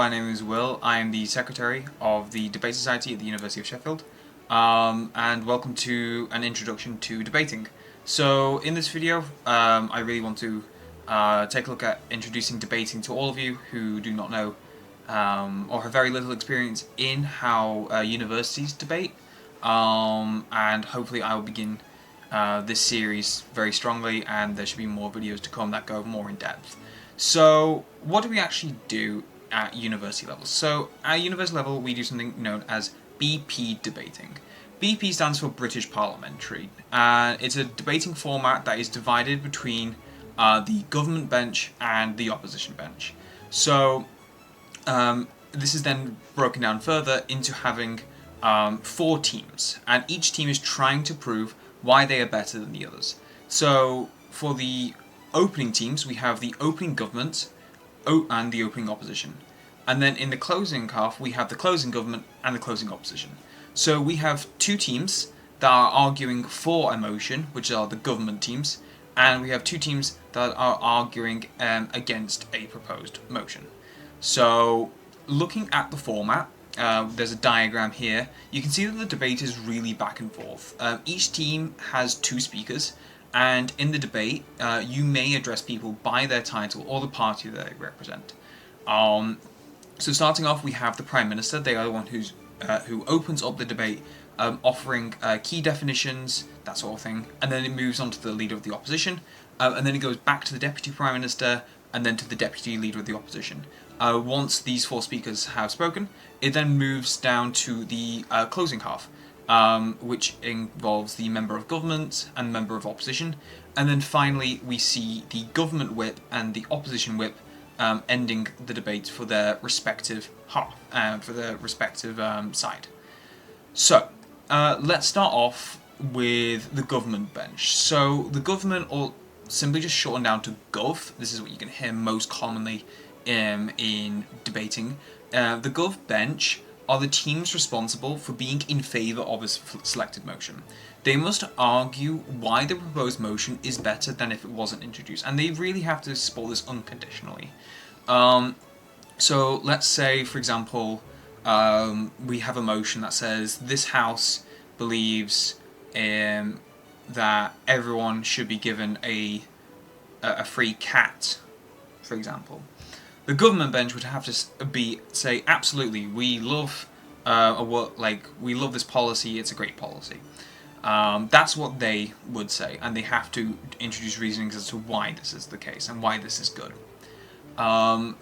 my name is Will. I am the Secretary of the Debate Society at the University of Sheffield, and welcome to an introduction to debating. So in this video, I really want to take a look at introducing debating to all of you who do not know or have very little experience in how universities debate, and hopefully I will begin this series very strongly, and there should be more videos to come that go more in depth. So what do we actually do at university level? So at university level we do something known as BP debating. BP stands for British Parliamentary. It's a debating format that is divided between the government bench and the opposition bench. So this is then broken down further into having 4 teams, and each team is trying to prove why they are better than the others. So for the opening teams, we have the opening government and the opening opposition. And then in the closing half, we have the closing government and the closing opposition. So we have 2 teams that are arguing for a motion, which are the government teams, and we have 2 teams that are arguing against a proposed motion. So looking at the format, there's a diagram here. You can see that the debate is really back and forth. Each team has 2 speakers, and in the debate, you may address people by their title or the party that they represent. So starting off, we have the Prime Minister. They are the one who opens up the debate, offering key definitions, that sort of thing, and then it moves on to the Leader of the Opposition, and then it goes back to the Deputy Prime Minister, and then to the Deputy Leader of the Opposition. Once these 4 speakers have spoken, it then moves down to the closing half, which involves the Member of Government and Member of Opposition, and then finally we see the Government Whip and the Opposition Whip ending the debate for their respective half, for their respective side. So let's start off with the government bench. So the government, or simply just shortened down to Gov, this is what you can hear most commonly in debating. The Gov bench are the teams responsible for being in favour of a selected motion. They must argue why the proposed motion is better than if it wasn't introduced, and they really have to support this unconditionally. So let's say, for example, we have a motion that says this House believes that everyone should be given a free cat, for example. The government bench would have to say absolutely, we love we love this policy. It's a great policy. That's what they would say, and they have to introduce reasonings as to why this is the case and why this is good.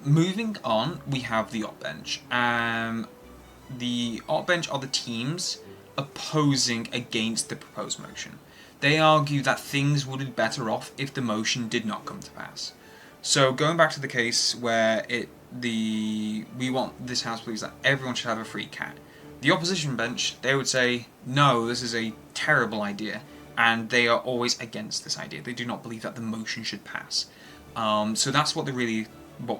Moving on, we have the op bench. The op bench are the teams opposing against the proposed motion. They argue that things would be better off if the motion did not come to pass. So going back to the case where we want this House believes that everyone should have a free cat. The opposition bench, they would say, no, this is a terrible idea, and they are always against this idea. They do not believe that the motion should pass. So that's what we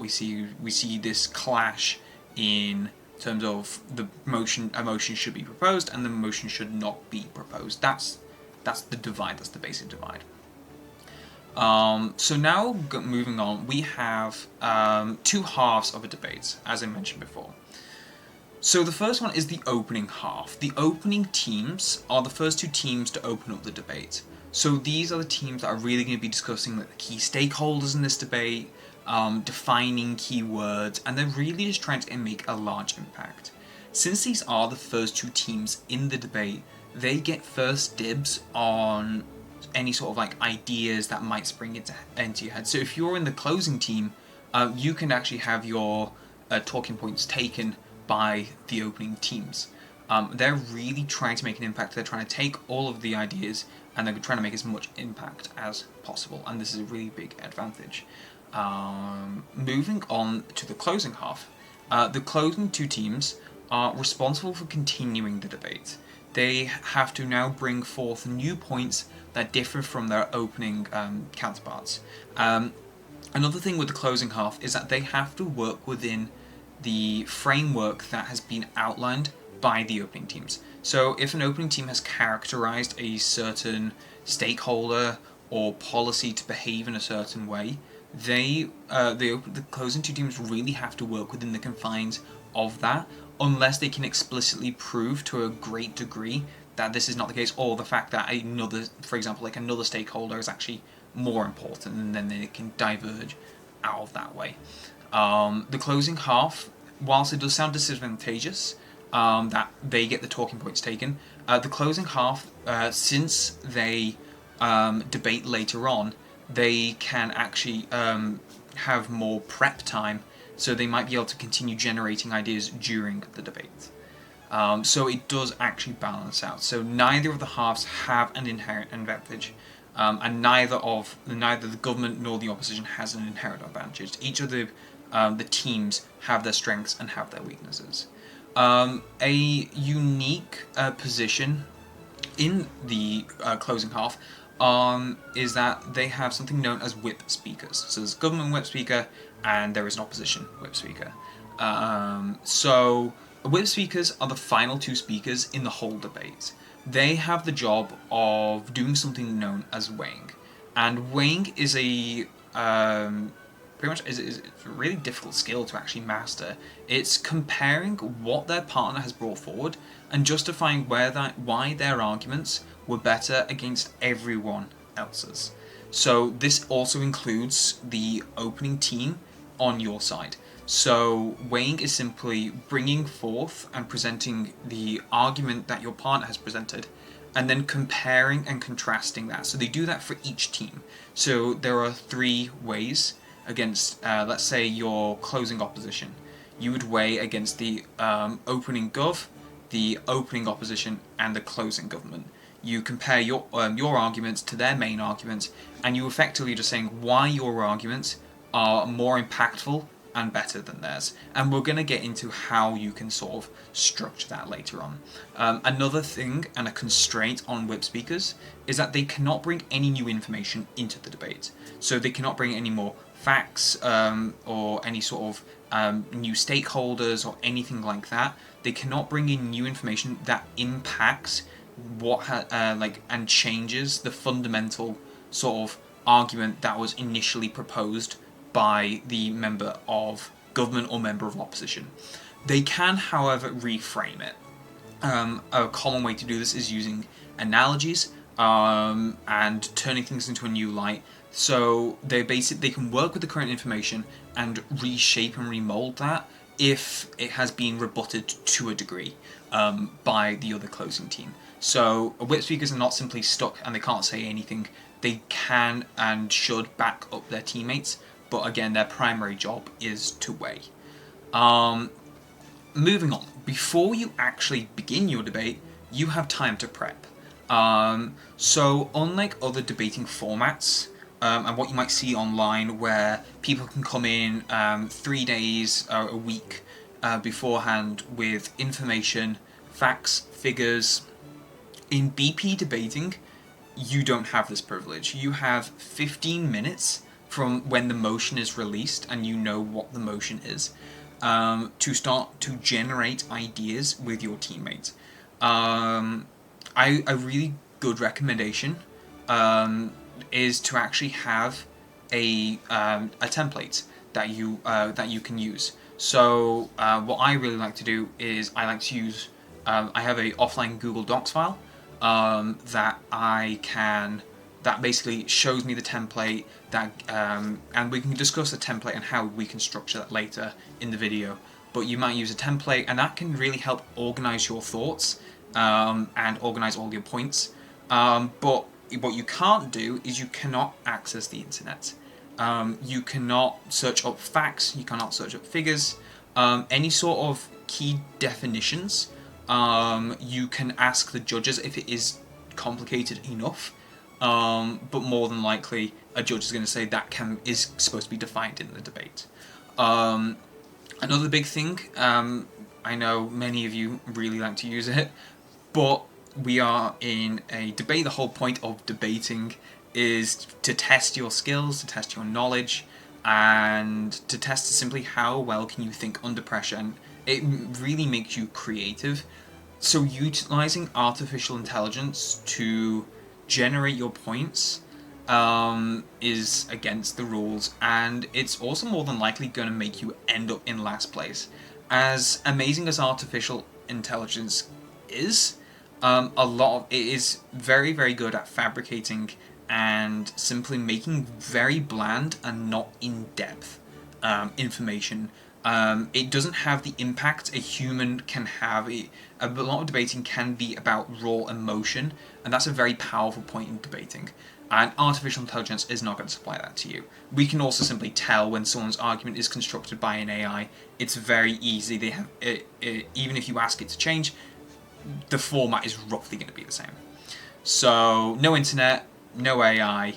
see. We see this clash in terms of a motion should be proposed and the motion should not be proposed. That's the divide. That's the basic divide. So now moving on, we have 2 halves of a debate, as I mentioned before. So the first one is the opening half. The opening teams are the first 2 teams to open up the debate. So these are the teams that are really going to be discussing the key stakeholders in this debate, defining key words, and they're really just trying to make a large impact. Since these are the first 2 teams in the debate, they get first dibs on any sort of ideas that might spring into your head. So if you're in the closing team, you can actually have your talking points taken by the opening teams. They're really trying to make an impact. They're trying to take all of the ideas and they're trying to make as much impact as possible, and this is a really big advantage. Moving on to the closing half, the closing 2 teams are responsible for continuing the debate. They have to now bring forth new points that differ from their opening counterparts. Another thing with the closing half is that they have to work within the framework that has been outlined by the opening teams. So if an opening team has characterized a certain stakeholder or policy to behave in a certain way, the closing two teams really have to work within the confines of that, unless they can explicitly prove to a great degree that this is not the case, or the fact that another, for example, like another stakeholder is actually more important, and then they can diverge out of that way. The closing half, whilst it does sound disadvantageous, that they get the talking points taken, the closing half, since they debate later on, they can actually have more prep time, so they might be able to continue generating ideas during the debate. So it does actually balance out. So neither of the halves have an inherent advantage, and neither the government nor the opposition has an inherent advantage. Each of the teams have their strengths and have their weaknesses. A unique position in the closing half is that they have something known as whip speakers. So there's a government whip speaker and there is an opposition whip speaker. So whip speakers are the final two speakers in the whole debate. They have the job of doing something known as weighing, and weighing is a pretty much is a really difficult skill to actually master. It's comparing what their partner has brought forward and justifying why their arguments were better against everyone else's. So this also includes the opening team on your side. So weighing is simply bringing forth and presenting the argument that your partner has presented, and then comparing and contrasting that. So they do that for each team. So there are 3 ways against, let's say, your closing opposition. You would weigh against the opening gov, the opening opposition, and the closing government. You compare your arguments to their main arguments, and you effectively just saying why your arguments are more impactful and better than theirs. And we're going to get into how you can sort of structure that later on. Another thing and a constraint on whip speakers is that they cannot bring any new information into the debate. So they cannot bring any more facts or any sort of new stakeholders or anything like that. They cannot bring in new information that impacts and changes the fundamental sort of argument that was initially proposed by the member of government or member of opposition. They can, however, reframe it. A common way to do this is using analogies and turning things into a new light. So they can work with the current information and reshape and remold that if it has been rebutted to a degree by the other closing team. So whip speakers are not simply stuck and they can't say anything. They can and should back up their teammates, but again, their primary job is to weigh. Moving on, before you actually begin your debate, you have time to prep. So unlike other debating formats, and what you might see online where people can come in 3 days, a week beforehand with information, facts, figures, in BP debating, you don't have this privilege. You have 15 minutes from when the motion is released and you know what the motion is, to start to generate ideas with your teammates. A really good recommendation is to actually have a template that you can use. So what I really like to do is I like to use I have a offline Google Docs file that basically shows me the template and we can discuss the template and how we can structure that later in the video. But you might use a template, and that can really help organize your thoughts and organize all your points. But what you can't do is you cannot access the internet. You cannot search up facts, you cannot search up figures, any sort of key definitions. You can ask the judges if it is complicated enough, but more than likely a judge is going to say that is supposed to be defined in the debate. Another big thing, I know many of you really like to use it, but we are in a debate. The whole point of debating is to test your skills, to test your knowledge, and to test simply how well can you think under pressure, and it really makes you creative. So utilizing artificial intelligence to generate your points is against the rules, and it's also more than likely going to make you end up in last place. As amazing as artificial intelligence is, a lot of it is very, very good at fabricating and simply making very bland and not in-depth information. It doesn't have the impact a human can have. A lot of debating can be about raw emotion, and that's a very powerful point in debating. And artificial intelligence is not going to supply that to you. We can also simply tell when someone's argument is constructed by an AI. It's very easy. They have even if you ask it to change, the format is roughly going to be the same. So no internet, no AI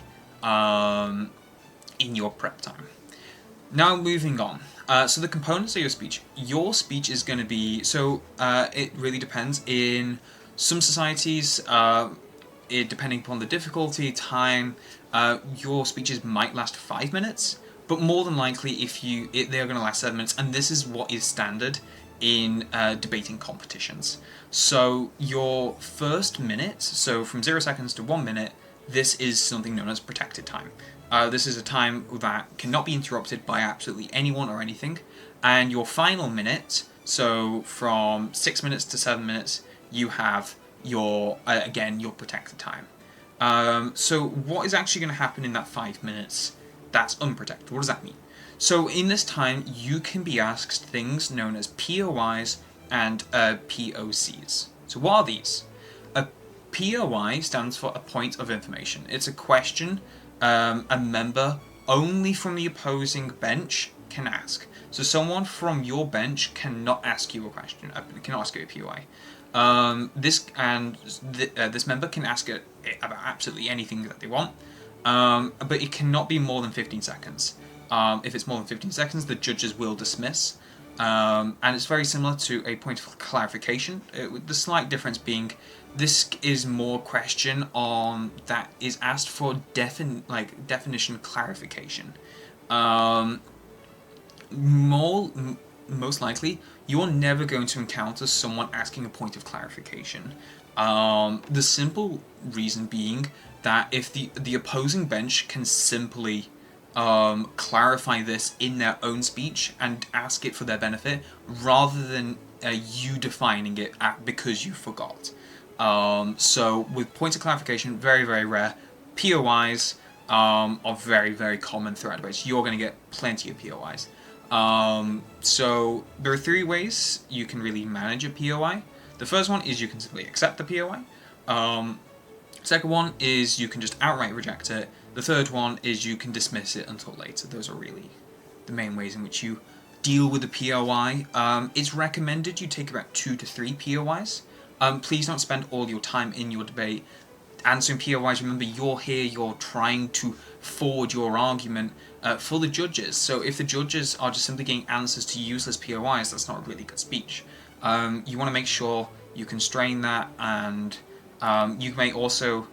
in your prep time. Now moving on. So the components of your speech. Your speech is going to be... So it really depends. In some societies, depending upon the difficulty, time, your speeches might last 5 minutes. But more than likely, they're going to last 7 minutes. And this is what is standard in debating competitions. So your first minute, so from 0 seconds to 1 minute, this is something known as protected time. This is a time that cannot be interrupted by absolutely anyone or anything. And your final minute, so from 6 minutes to 7 minutes, you have your protected time. So what is actually going to happen in that 5 minutes that's unprotected? What does that mean? So in this time, you can be asked things known as POIs and POCs. So what are these? A POI stands for a point of information. It's a question a member only from the opposing bench can ask. So someone from your bench cannot ask you a question, cannot ask you a POI. This member can ask it about absolutely anything that they want, but it cannot be more than 15 seconds. If it's more than 15 seconds, the judges will dismiss. And it's very similar to a point of clarification, the slight difference being this is more question on that is asked for definition clarification. Most likely, you are never going to encounter someone asking a point of clarification. The simple reason being that if the opposing bench can simply clarify this in their own speech and ask it for their benefit, rather than you defining it because you forgot. So with points of clarification, very, very rare. POIs are very, very common throughout debates. You're going to get plenty of POIs. So there are 3 ways you can really manage a POI. The first one is you can simply accept the POI. Second one is you can just outright reject it. The third one is you can dismiss it until later. Those are really the main ways in which you deal with the POI. It's recommended you take about 2 to 3 POIs. Please don't spend all your time in your debate answering POIs. Remember, you're here, you're trying to forward your argument for the judges. So if the judges are just simply getting answers to useless POIs, that's not a really good speech. You want to make sure you constrain that, and you may also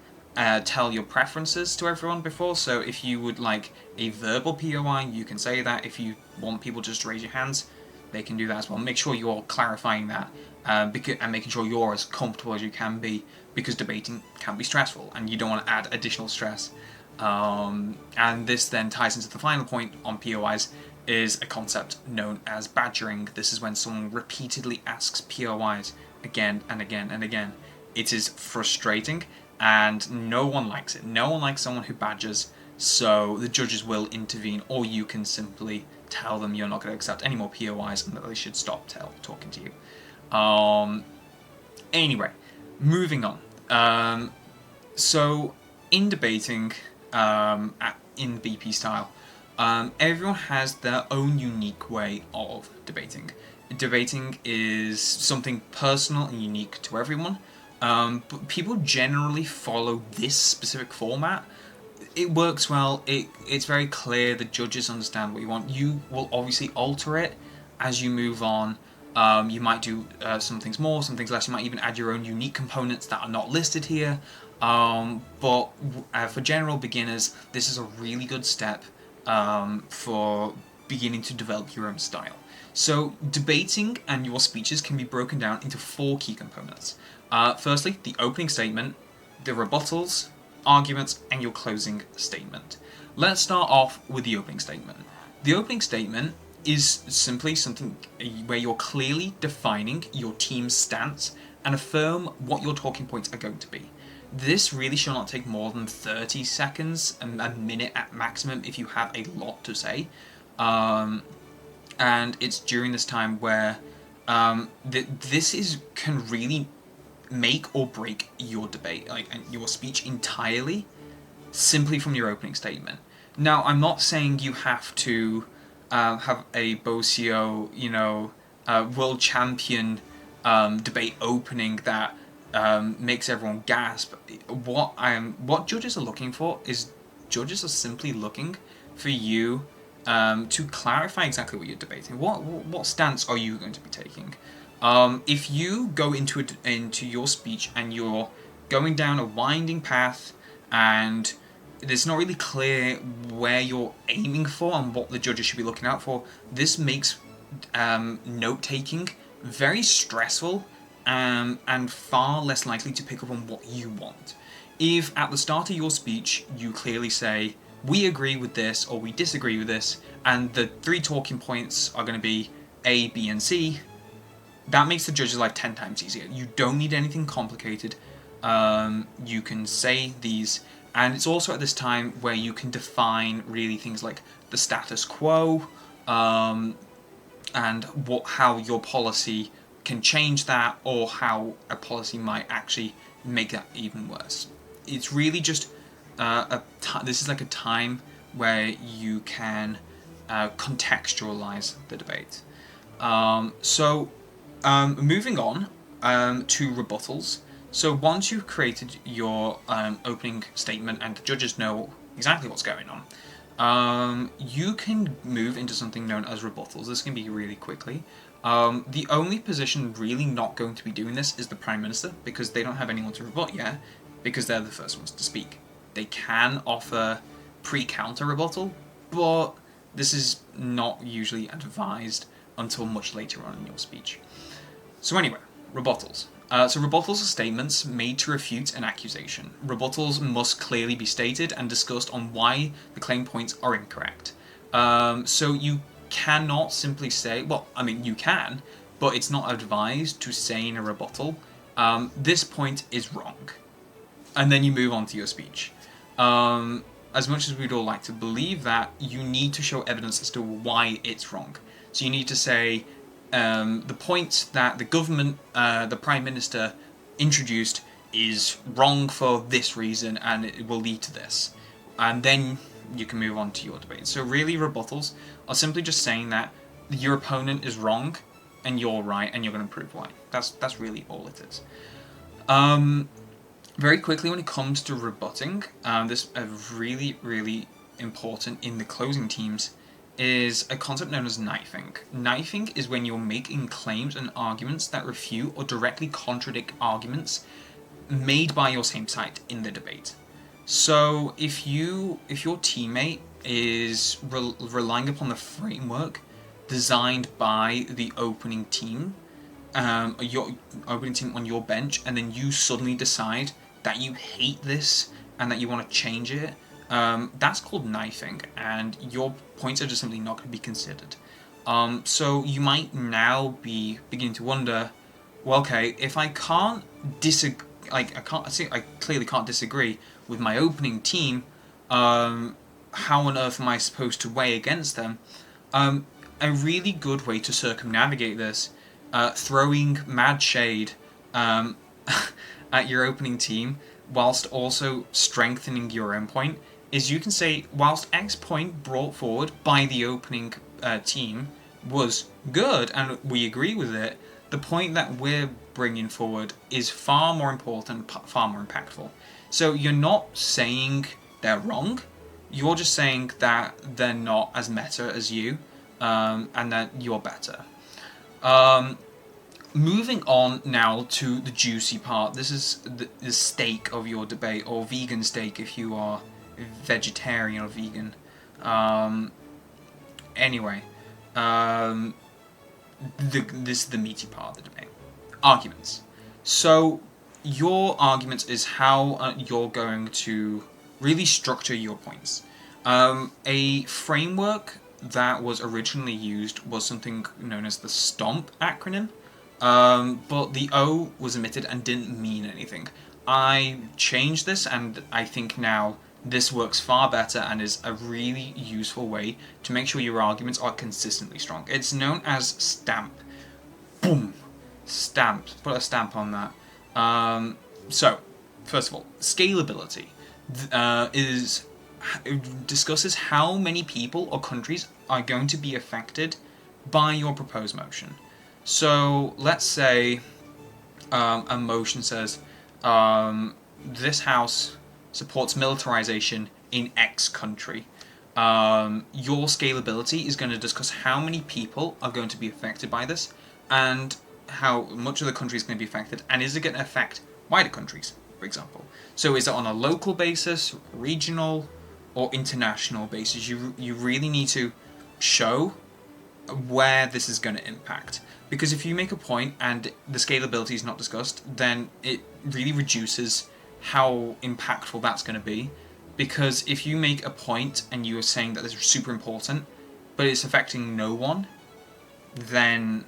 tell your preferences to everyone before. So if you would like a verbal POI, you can say that. If you want people just to raise your hands, they can do that as well. Make sure you're clarifying that and making sure you're as comfortable as you can be, because debating can be stressful and you don't want to add additional stress. And this then ties into the final point on POIs, is a concept known as badgering. This is when someone repeatedly asks POIs again and again and again. It is frustrating and no one likes it. No one likes someone who badgers, so the judges will intervene, or you can simply tell them you're not going to accept any more POIs and that they should stop talking to you. Anyway, moving on. So in debating, in BP style, everyone has their own unique way of debating. Debating is something personal and unique to everyone, but people generally follow this specific format. It works well, it's very clear, the judges understand what you want. You will obviously alter it as you move on. You might do some things more, some things less. You might even add your own unique components that are not listed here. But for general beginners, this is a really good step for beginning to develop your own style. So debating and your speeches can be broken down into 4 key components. Firstly, the opening statement, the rebuttals, arguments, and your closing statement. Let's start off with the opening statement. The opening statement is simply something where you're clearly defining your team's stance and affirm what your talking points are going to be. This really should not take more than 30 seconds, a minute at maximum if you have a lot to say. And it's during this time where this can really make or break your debate, and your speech entirely, simply from your opening statement. Now, I'm not saying you have to have a Bosio, world champion debate opening that makes everyone gasp. What judges are looking for is judges are simply looking for you to clarify exactly what you're debating. What stance are you going to be taking? If you go into your speech and you're going down a winding path and it's not really clear where you're aiming for and what the judges should be looking out for, this makes note-taking very stressful and far less likely to pick up on what you want. If at the start of your speech you clearly say, we agree with this or we disagree with this, and the 3 talking points are going to be A, B, and C, that makes the judge's life 10 times easier. You don't need anything complicated. You can say these, and it's also at this time where you can define really things like the status quo, and how your policy can change that, or how a policy might actually make that even worse. It's really just this is like a time where you can contextualize the debate. Moving on to rebuttals. So once you've created your opening statement and the judges know exactly what's going on, you can move into something known as rebuttals. This can be really quickly. The only position really not going to be doing this is the Prime Minister, because they don't have anyone to rebut yet, because they're the first ones to speak. They can offer pre-counter rebuttal, but this is not usually advised until much later on in your speech. So anyway, rebuttals. So rebuttals are statements made to refute an accusation. Rebuttals must clearly be stated and discussed on why the claim points are incorrect. So you cannot simply say, well, I mean, you can, but it's not advised to say in a rebuttal, this point is wrong. And then you move on to your speech. As much as we'd all like to believe that, you need to show evidence as to why it's wrong. So you need to say, the point that the government, the Prime Minister, introduced is wrong for this reason, and it will lead to this. And then you can move on to your debate. So really, rebuttals are simply just saying that your opponent is wrong, and you're right, and you're going to prove why. That's really all it is. Very quickly, when it comes to rebutting, this is really, really important in the closing teams, is a concept known as knifing. Knifing is when you're making claims and arguments that refute or directly contradict arguments made by your same side in the debate. So if your teammate is relying upon the framework designed by the opening team, your opening team on your bench, and then you suddenly decide that you hate this and that you want to change it, that's called knifing, and your points are just simply not going to be considered. So you might now be beginning to wonder, well, okay, if I can't disagree, I clearly can't disagree with my opening team, how on earth am I supposed to weigh against them? A really good way to circumnavigate this, throwing mad shade at your opening team, whilst also strengthening your own point, is you can say, whilst X point brought forward by the opening team was good and we agree with it, the point that we're bringing forward is far more important, far more impactful. So you're not saying they're wrong, you're just saying that they're not as meta as you, and that you're better. Moving on now to the juicy part. This is the steak of your debate, or vegan steak if you are vegetarian or vegan. This is the meaty part of the debate. Arguments. So your argument is how you're going to really structure your points. A framework that was originally used was something known as the STOMP acronym, but the O was omitted and didn't mean anything. I changed this, and I think now this works far better and is a really useful way to make sure your arguments are consistently strong. It's known as STAMP. Boom! Stamp. Put a stamp on that. So, first of all, scalability discusses how many people or countries are going to be affected by your proposed motion. So, let's say a motion says this house supports militarization in X country. Your scalability is going to discuss how many people are going to be affected by this, and how much of the country is going to be affected, and is it going to affect wider countries, for example. So is it on a local basis, regional, or international basis? You really need to show where this is going to impact. Because if you make a point and the scalability is not discussed, then it really reduces how impactful that's going to be. Because if you make a point and you are saying that this is super important, but it's affecting no one, then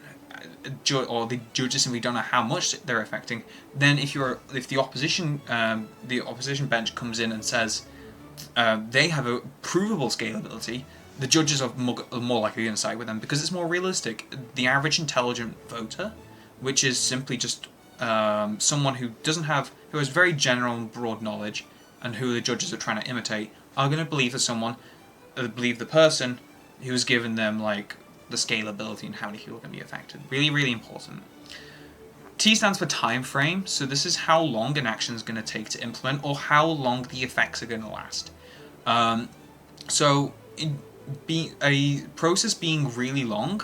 or the judges simply don't know how much they're affecting. Then if the opposition bench comes in and says they have a provable scalability, the judges are more likely going to side with them because it's more realistic. The average intelligent voter, which is simply just someone who has very general and broad knowledge, and who the judges are trying to imitate, are going to believe believe the person who's given them the scalability and how many people are going to be affected. Really, really important. T stands for time frame, so this is how long an action is going to take to implement, or how long the effects are going to last. So a process being really long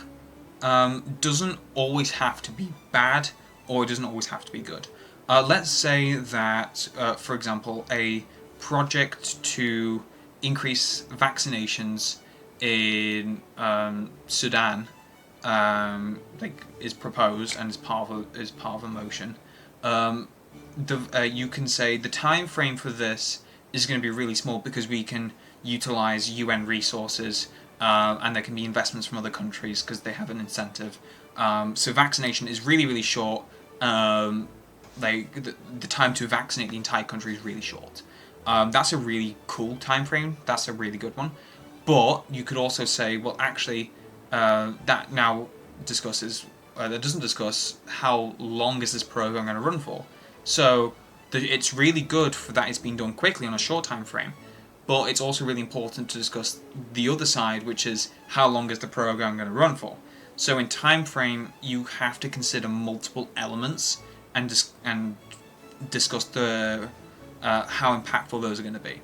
doesn't always have to be bad, or it doesn't always have to be good. Let's say that, for example, a project to increase vaccinations in Sudan is proposed and is part of a motion. You can say the time frame for this is going to be really small because we can utilize UN resources, and there can be investments from other countries because they have an incentive. So vaccination is really, really short. The time to vaccinate the entire country is really short. That's a really cool time frame. That's a really good one. But you could also say, well, actually, that now that doesn't discuss how long is this program going to run for. So it's really good for that it's being done quickly on a short time frame. But it's also really important to discuss the other side, which is how long is the program going to run for. So in time frame, you have to consider multiple elements and discuss how impactful those are going to be.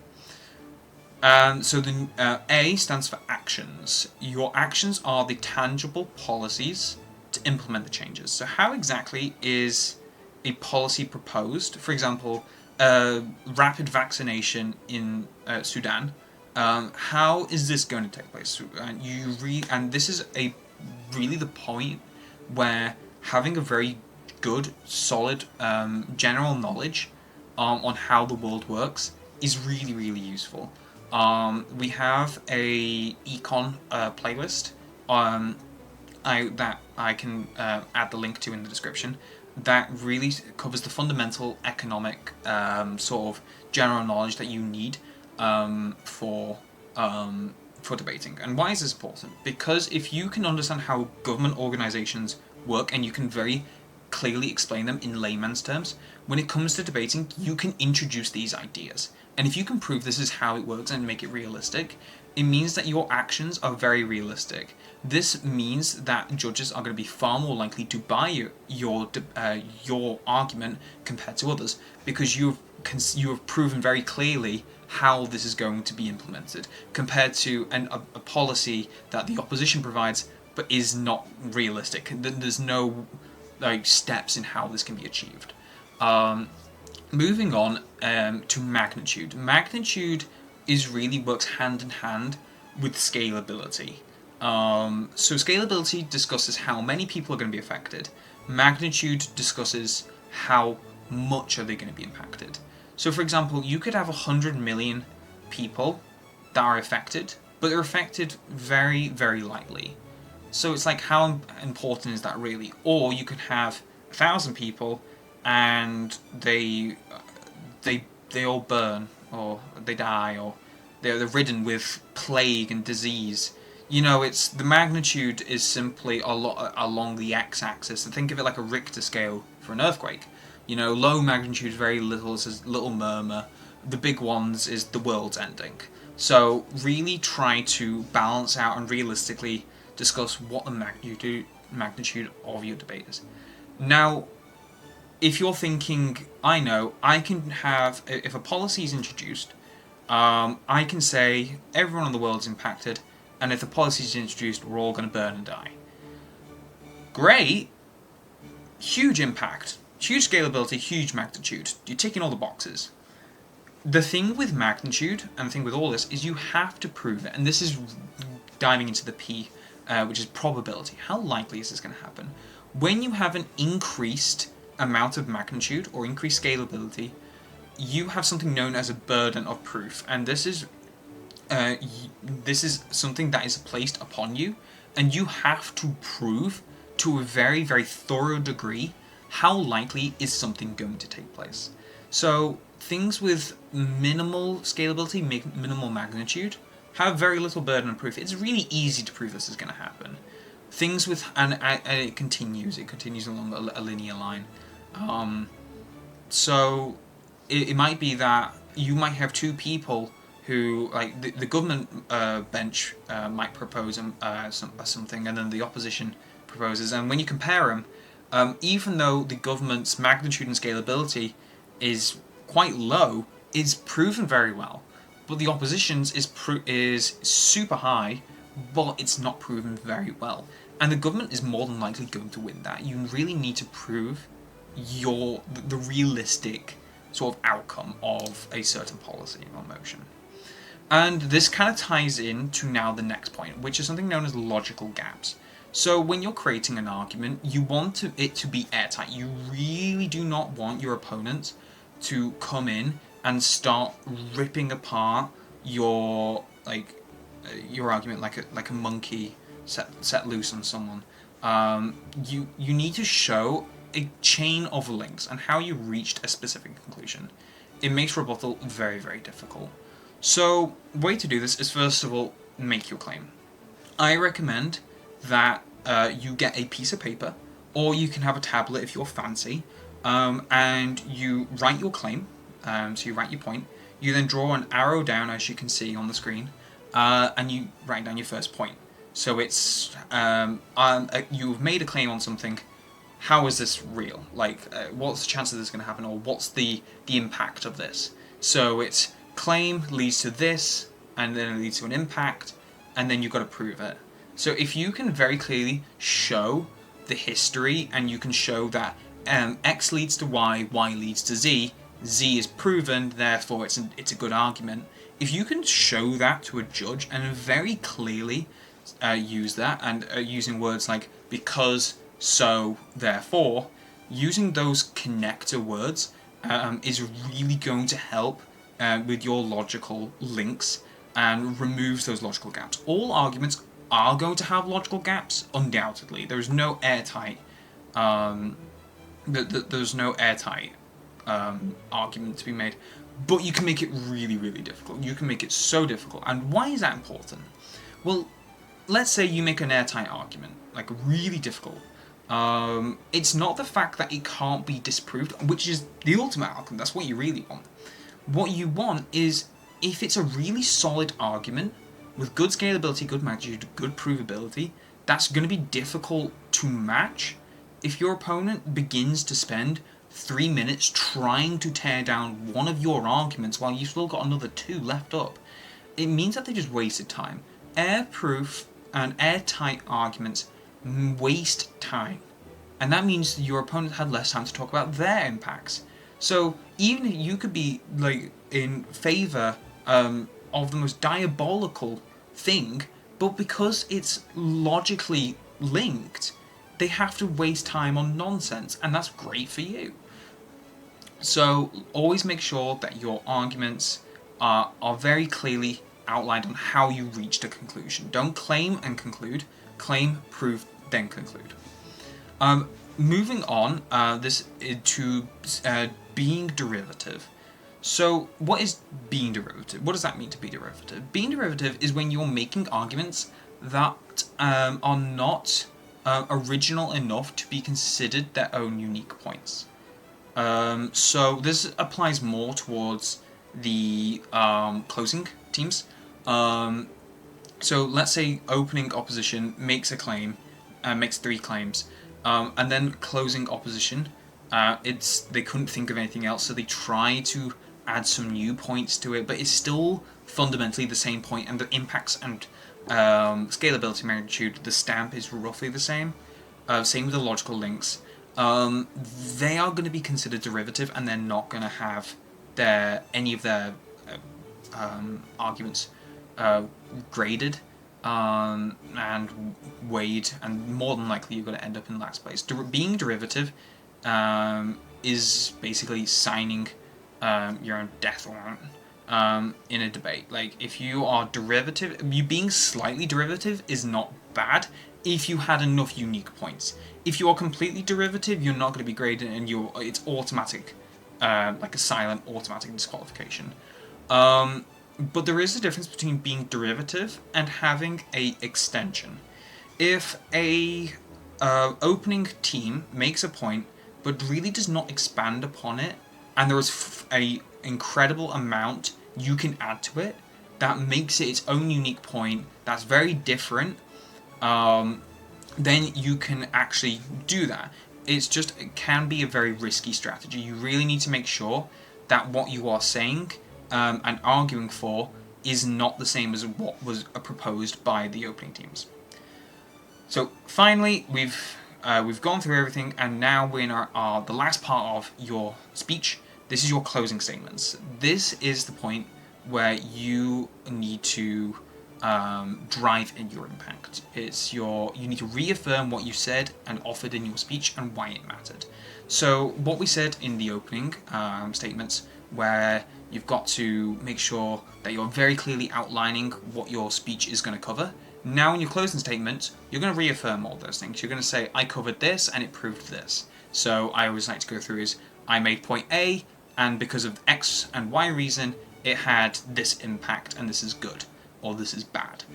So the A stands for actions. Your actions are the tangible policies to implement the changes. So how exactly is a policy proposed? For example, rapid vaccination in Sudan. How is this going to take place? And this is really the point where having a very good, solid, general knowledge on how the world works is really, really useful. We have a econ playlist that I can add the link to in the description, that really covers the fundamental economic sort of general knowledge that you need for debating. And why is this important? Because if you can understand how government organizations work and you can very clearly explain them in layman's terms, when it comes to debating, you can introduce these ideas. And if you can prove this is how it works and make it realistic, it means that your actions are very realistic. This means that judges are going to be far more likely to buy your argument compared to others, because you have proven very clearly how this is going to be implemented, compared to a policy that the opposition provides but is not realistic. There's no steps in how this can be achieved. Moving on to magnitude. Magnitude works hand in hand with scalability. So scalability discusses how many people are going to be affected. Magnitude discusses how much are they going to be impacted? So for example, you could have 100 million people that are affected, but they're affected very, very lightly. So it's like, how important is that really? Or you could have 1,000 people and they all burn, or they die, or they're ridden with plague and disease. You know, it's the magnitude is simply a lot along the x-axis. So think of it like a Richter scale for an earthquake. You know, low magnitude is very little, it's a little murmur. The big ones is the world's ending. So really try to balance out and realistically discuss what the magnitude of your debate is. Now, if you're thinking, I know, I can have, if a policy is introduced, I can say everyone in the world is impacted, and if the policy is introduced, we're all going to burn and die. Great, huge impact, huge scalability, huge magnitude. You're ticking all the boxes. The thing with magnitude, and the thing with all this, is you have to prove it, and this is diving into the P, which is probability. How likely is this going to happen? When you have an increased amount of magnitude or increased scalability, you have something known as a burden of proof, and this is something that is placed upon you, and you have to prove to a very, very thorough degree how likely is something going to take place. So things with minimal scalability, minimal magnitude, have very little burden of proof. It's really easy to prove this is going to happen. Things with, and it continues along a linear line. So it might be that you might have two people who, like, the government bench might propose something, and then the opposition proposes, and when you compare them, even though the government's magnitude and scalability is quite low, is proven very well, but the opposition's is super high, but it's not proven very well, and the government is more than likely going to win that. You really need to prove the realistic sort of outcome of a certain policy or motion. And this kind of ties in to now the next point, which is something known as logical gaps. So when you're creating an argument, you want it to be airtight. You really do not want your opponent to come in and start ripping apart your argument like a monkey set loose on someone. You need to show a chain of links and how you reached a specific conclusion. It makes rebuttal very, very difficult. So, the way to do this is, first of all, make your claim. I recommend that you get a piece of paper, or you can have a tablet if you're fancy, and you write your claim. So you write your point. You then draw an arrow down, as you can see on the screen, and you write down your first point. So it's you've made a claim on something. How is this real? Like, what's the chance of this going to happen, or what's the impact of this? So it's claim leads to this, and then it leads to an impact, and then you've got to prove it. So if you can very clearly show the history, and you can show that X leads to Y, Y leads to Z, Z is proven, therefore it's a good argument. If you can show that to a judge and very clearly use that, and using words like because, so, therefore, using those connector words is really going to help with your logical links and removes those logical gaps. All arguments are going to have logical gaps, undoubtedly. There's no airtight argument to be made, but you can make it really, really difficult. You can make it so difficult. And why is that important? Well, let's say you make an airtight argument, like really difficult. It's not the fact that it can't be disproved, which is the ultimate outcome. That's what you really want. What you want is, if it's a really solid argument with good scalability, good magnitude, good provability, that's going to be difficult to match. If your opponent begins to spend 3 minutes trying to tear down one of your arguments while you've still got another 2 left up, it means that they just wasted time. Airproof and airtight arguments waste time, and that means your opponent had less time to talk about their impacts. So even if you could be like in favor of the most diabolical thing, but because it's logically linked, they have to waste time on nonsense, and that's great for you. So always make sure that your arguments are very clearly outlined on how you reached a conclusion. Don't claim and conclude. Claim, prove, then conclude. Moving on, this to being derivative. So, what is being derivative? What does that mean to be derivative? Being derivative is when you're making arguments that are not original enough to be considered their own unique points. So this applies more towards the closing teams. So let's say opening opposition makes a claim, makes 3 claims, and then closing opposition, they couldn't think of anything else, so they try to add some new points to it, but it's still fundamentally the same point, and the impacts and scalability magnitude, the stamp is roughly the same. Same with the logical links. They are going to be considered derivative, and they're not going to have any of their arguments graded and weighed, and more than likely you're going to end up in last place. Being derivative is basically signing your own death warrant in a debate. Like, if you are derivative, you being slightly derivative is not bad if you had enough unique points. If you are completely derivative, you're not going to be graded, and it's automatic, like a silent automatic disqualification. But there is a difference between being derivative and having a extension. If a opening team makes a point but really does not expand upon it, and there is a incredible amount you can add to it that makes it its own unique point that's very different, then you can actually do that. It can be a very risky strategy. You really need to make sure that what you are saying and arguing for is not the same as what was proposed by the opening teams. So finally, we've gone through everything, and now we're in the last part of your speech. This is your closing statements. This is the point where you need to drive in your impact. You need to reaffirm what you said and offered in your speech and why it mattered. So what we said in the opening statements, where you've got to make sure that you're very clearly outlining what your speech is going to cover. Now in your closing statement, you're going to reaffirm all those things. You're going to say, I covered this and it proved this. So I always like to go through is, I made point A, and because of X and Y reason, it had this impact, and this is good, or this is bad.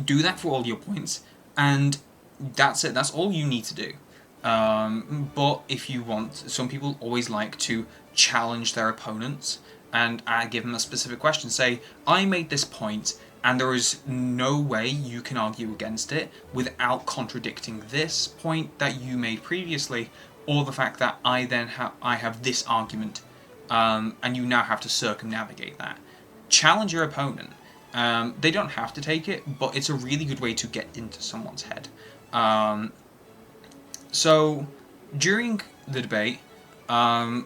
Do that for all your points, and that's it. That's all you need to do. But if you want, some people always like to challenge their opponents and give them a specific question. Say, I made this point, and there is no way you can argue against it without contradicting this point that you made previously, or the fact that I have this argument, and you now have to circumnavigate that. Challenge your opponent. They don't have to take it, but it's a really good way to get into someone's head. So during the debate, you're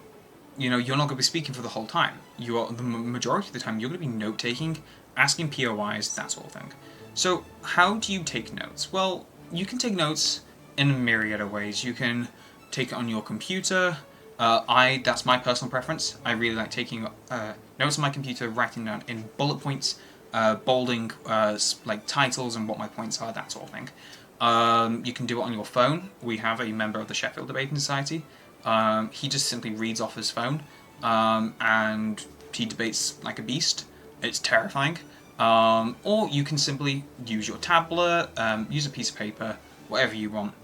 not going to be speaking for the whole time. The majority of the time, you're going to be note-taking, asking POIs, that sort of thing. So how do you take notes? Well, you can take notes in a myriad of ways. You can take it on your computer. That's my personal preference. I really like taking notes on my computer, writing down in bullet points, bolding like titles and what my points are, that sort of thing. You can do it on your phone. We have a member of the Sheffield Debating Society. He just simply reads off his phone, and he debates like a beast. It's terrifying. Or you can simply use your tablet, use a piece of paper, whatever you want.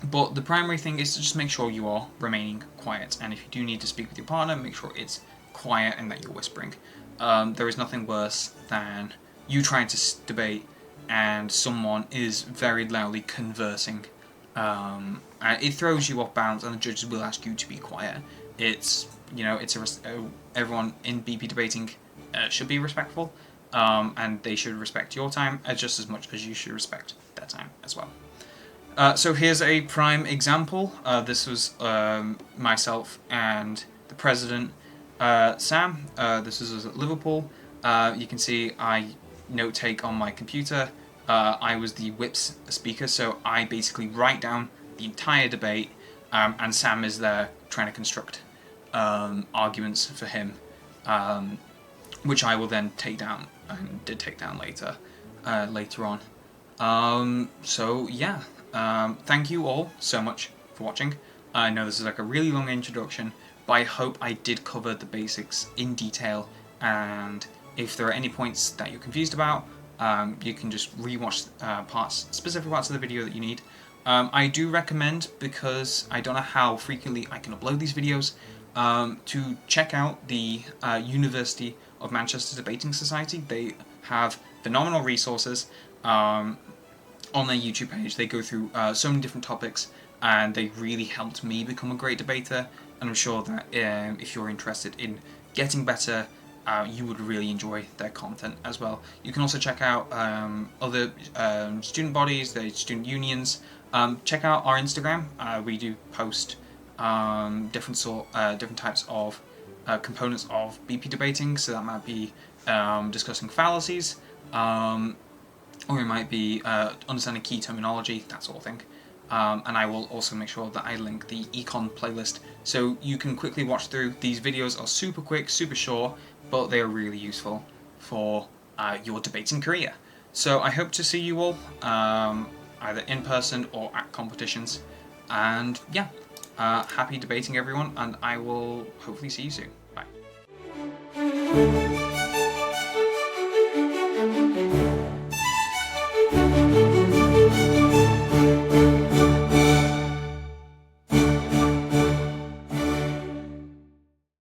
But the primary thing is to just make sure you are remaining quiet, and if you do need to speak with your partner, make sure it's quiet and that you're whispering. There is nothing worse than you trying to debate and someone is very loudly conversing. It throws you off balance, and the judges will ask you to be quiet. Everyone in BP debating should be respectful, and they should respect your time just as much as you should respect their time as well. So here's a prime example. This was myself and the president, Sam. This was at Liverpool. You can see I note take on my computer. I was the whips speaker, so I basically write down the entire debate. and Sam is there trying to construct arguments for him, which I will then take down, and did take down later on. So yeah, thank you all so much for watching. I know this is like a really long introduction, but I hope I did cover the basics in detail, and if there are any points that you're confused about, you can just rewatch specific parts of the video that you need. I do recommend, because I don't know how frequently I can upload these videos, to check out the University of Manchester Debating Society. They have phenomenal resources on their YouTube page. They go through so many different topics, and they really helped me become a great debater, and I'm sure that if you're interested in getting better, you would really enjoy their content as well. You can also check out other student bodies, the student unions. Check out our Instagram. We do post different types of components of BP debating, so that might be discussing fallacies, or it might be understanding key terminology, that sort of thing. And I will also make sure that I link the econ playlist, so you can quickly watch through. These videos are super quick, super short, but they are really useful for your debating career. So I hope to see you all, either in person or at competitions. And yeah, happy debating everyone, and I will hopefully see you soon. Bye.